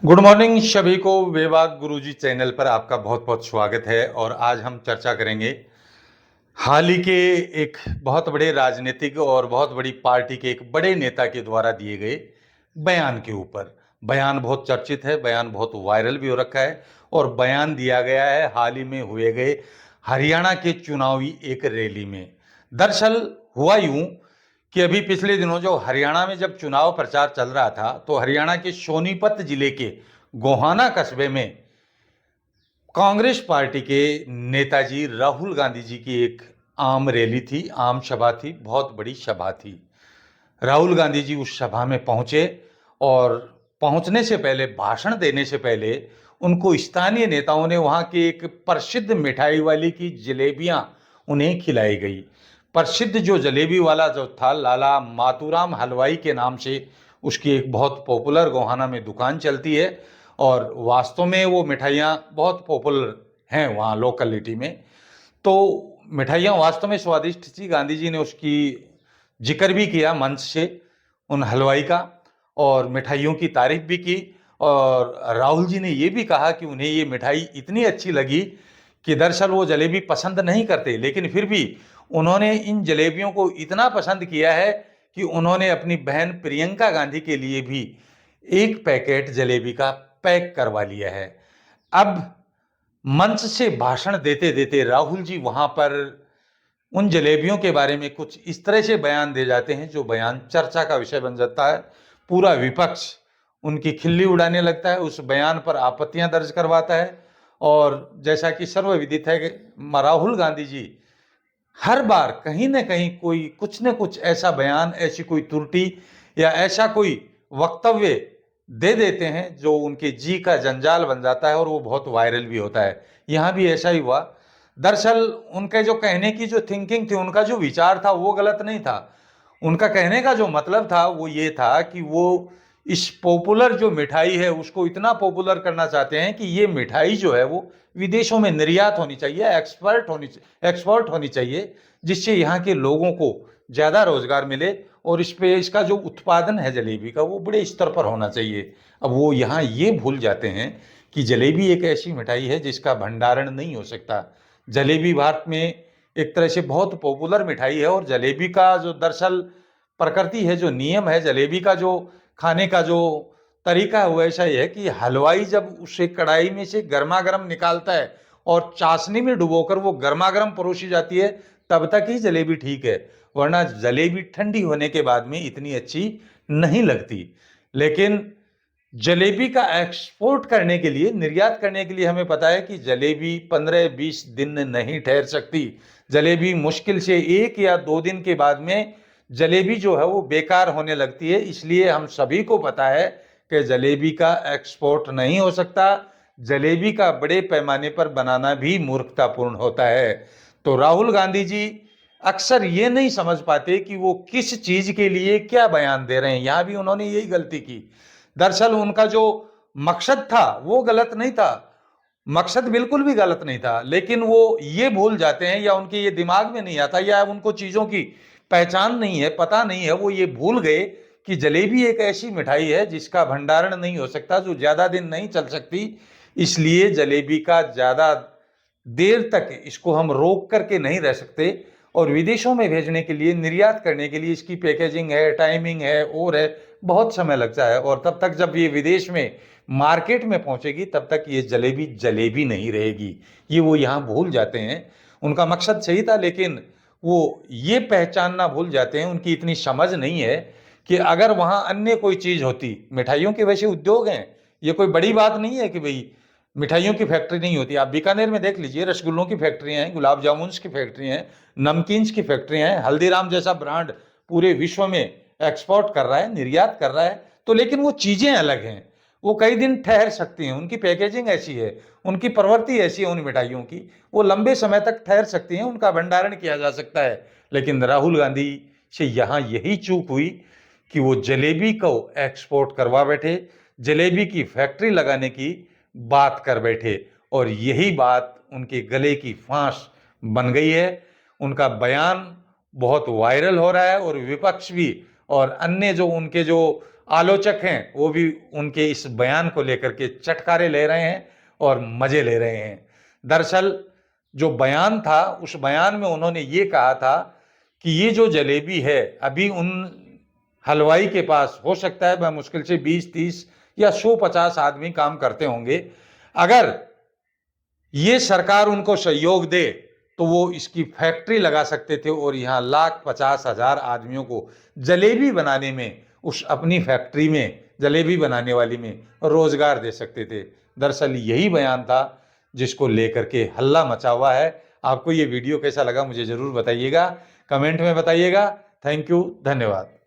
Good morning सभी को। वेवाग गुरुजी channel पर आपका बहुत बहुत स्वागत है। और आज हम चर्चा करेंगे हाल ही के एक बहुत बड़े राजनीतिक और बहुत बड़ी पार्टी के एक बड़े नेता के द्वारा दिए गए बयान के ऊपर। बयान बहुत चर्चित है, बयान बहुत वायरल भी हो रखा है और बयान दिया गया है हाल ही में हुए गए हरियाणा के चुनावी एक रैली में। दरअसल हुआ यूं कि अभी पिछले दिनों जो हरियाणा में जब चुनाव प्रचार चल रहा था तो हरियाणा के सोनीपत जिले के गोहाना कस्बे में कांग्रेस पार्टी के नेताजी राहुल गांधी जी की एक आम रैली थी, आम सभा थी, बहुत बड़ी सभा थी। राहुल गांधी जी उस सभा में पहुंचे और पहुंचने से पहले, भाषण देने से पहले उनको स्थानीय नेताओं ने वहां के एक प्रसिद्ध मिठाई वाली की जलेबियां उन्हें खिलाई गई। प्रसिद्ध जो जलेबी वाला जो था, लाला मातूराम हलवाई के नाम से उसकी एक बहुत पॉपुलर गोहाना में दुकान चलती है और वास्तव में वो मिठाइयाँ बहुत पॉपुलर हैं वहाँ लोकलिटी में। तो मिठाइयाँ वास्तव में स्वादिष्ट थी। गांधी जी ने उसकी जिक्र भी किया मंच से, उन हलवाई का, और मिठाइयों की तारीफ भी की। और राहुल जी ने ये भी कहा कि उन्हें ये मिठाई इतनी अच्छी लगी कि दरअसल वो जलेबी पसंद नहीं करते, लेकिन फिर भी उन्होंने इन जलेबियों को इतना पसंद किया है कि उन्होंने अपनी बहन प्रियंका गांधी के लिए भी एक पैकेट जलेबी का पैक करवा लिया है। अब मंच से भाषण देते देते राहुल जी वहां पर उन जलेबियों के बारे में कुछ इस तरह से बयान दे जाते हैं जो बयान चर्चा का विषय बन जाता है। पूरा विपक्ष उनकी खिल्ली उड़ाने लगता है, उस बयान पर आपत्तियां दर्ज करवाता है। और जैसा कि सर्वविदित है कि राहुल गांधी जी हर बार कहीं ना कहीं कोई कुछ न कुछ ऐसा बयान, ऐसी कोई त्रुटि या ऐसा कोई वक्तव्य दे देते हैं जो उनके जी का जंजाल बन जाता है और वो बहुत वायरल भी होता है। यहाँ भी ऐसा ही हुआ। दरअसल उनके जो कहने की जो थिंकिंग थी, उनका जो विचार था वो गलत नहीं था। उनका कहने का जो मतलब था वो ये था कि वो इस पॉपुलर जो मिठाई है उसको इतना पॉपुलर करना चाहते हैं कि ये मिठाई जो है वो विदेशों में निर्यात होनी चाहिए, एक्सपोर्ट होनी चाहिए, जिससे यहाँ के लोगों को ज़्यादा रोजगार मिले और इस पे इसका जो उत्पादन है जलेबी का वो बड़े स्तर पर होना चाहिए। अब वो यहाँ ये भूल जाते हैं कि जलेबी एक ऐसी मिठाई है जिसका भंडारण नहीं हो सकता। जलेबी भारत में एक तरह से बहुत पॉपुलर मिठाई है और जलेबी का जो दरअसल प्रकृति है, जो नियम है, जलेबी का जो खाने का जो तरीका है वो ऐसा ही है कि हलवाई जब उसे कढ़ाई में से गर्मा गर्म निकालता है और चाशनी में डुबोकर वो गर्मा गर्म परोसी जाती है, तब तक ही जलेबी ठीक है, वरना जलेबी ठंडी होने के बाद में इतनी अच्छी नहीं लगती। लेकिन जलेबी का एक्सपोर्ट करने के लिए, निर्यात करने के लिए हमें पता है कि जलेबी 15-20 दिन नहीं ठहर सकती। जलेबी मुश्किल से 1 या 2 दिन के बाद में जलेबी जो है वो बेकार होने लगती है। इसलिए हम सभी को पता है कि जलेबी का एक्सपोर्ट नहीं हो सकता। जलेबी का बड़े पैमाने पर बनाना भी मूर्खतापूर्ण होता है। तो राहुल गांधी जी अक्सर ये नहीं समझ पाते कि वो किस चीज के लिए क्या बयान दे रहे हैं। यहां भी उन्होंने यही गलती की। दरअसल उनका जो मकसद था वो गलत नहीं था, मकसद बिल्कुल भी गलत नहीं था, लेकिन वो ये भूल जाते हैं या उनके ये दिमाग में नहीं आता या उनको चीजों की पहचान नहीं है, पता नहीं है। वो ये भूल गए कि जलेबी एक ऐसी मिठाई है जिसका भंडारण नहीं हो सकता, जो ज्यादा दिन नहीं चल सकती। इसलिए जलेबी का ज्यादा देर तक इसको हम रोक करके नहीं रह सकते और विदेशों में भेजने के लिए, निर्यात करने के लिए इसकी पैकेजिंग है, टाइमिंग है और है, बहुत समय लगता है। और तब तक जब ये विदेश में मार्केट में पहुंचेगी तब तक ये जलेबी जलेबी नहीं रहेगी। ये वो यहाँ भूल जाते हैं। उनका मकसद सही था लेकिन वो ये पहचानना भूल जाते हैं, उनकी इतनी समझ नहीं है कि अगर वहाँ अन्य कोई चीज़ होती, मिठाइयों के वैसे उद्योग हैं, ये कोई बड़ी बात नहीं है कि भाई मिठाइयों की फैक्ट्री नहीं होती। आप बीकानेर में देख लीजिए, रसगुल्लों की फैक्ट्रियाँ हैं, गुलाब जामुन की फैक्ट्री हैं, नमकीन्स की फैक्ट्रियाँ हैं। हल्दीराम जैसा ब्रांड पूरे विश्व में एक्सपोर्ट कर रहा है, निर्यात कर रहा है। तो लेकिन वो चीज़ें अलग हैं, वो कई दिन ठहर सकती हैं, उनकी पैकेजिंग ऐसी है, उनकी प्रवृत्ति ऐसी है उन मिठाइयों की, वो लंबे समय तक ठहर सकती हैं, उनका भंडारण किया जा सकता है। लेकिन राहुल गांधी से यहाँ यही चूक हुई कि वो जलेबी को एक्सपोर्ट करवा बैठे, जलेबी की फैक्ट्री लगाने की बात कर बैठे और यही बात उनके गले की फांस बन गई है। उनका बयान बहुत वायरल हो रहा है और विपक्ष भी और अन्य जो उनके जो आलोचक हैं वो भी उनके इस बयान को लेकर के चटकारे ले रहे हैं और मजे ले रहे हैं। दरअसल जो बयान था, उस बयान में उन्होंने ये कहा था कि ये जो जलेबी है, अभी उन हलवाई के पास हो सकता है वह मुश्किल से 20-30 या 150 आदमी काम करते होंगे। अगर ये सरकार उनको सहयोग दे तो वो इसकी फैक्ट्री लगा सकते थे और यहाँ 1,50,000 आदमियों को जलेबी बनाने में, उस अपनी फैक्ट्री में जलेबी बनाने वाली में रोजगार दे सकते थे। दरअसल यही बयान था जिसको लेकर के हल्ला मचा हुआ है। आपको ये वीडियो कैसा लगा मुझे जरूर बताइएगा, कमेंट में बताइएगा। थैंक यू, धन्यवाद।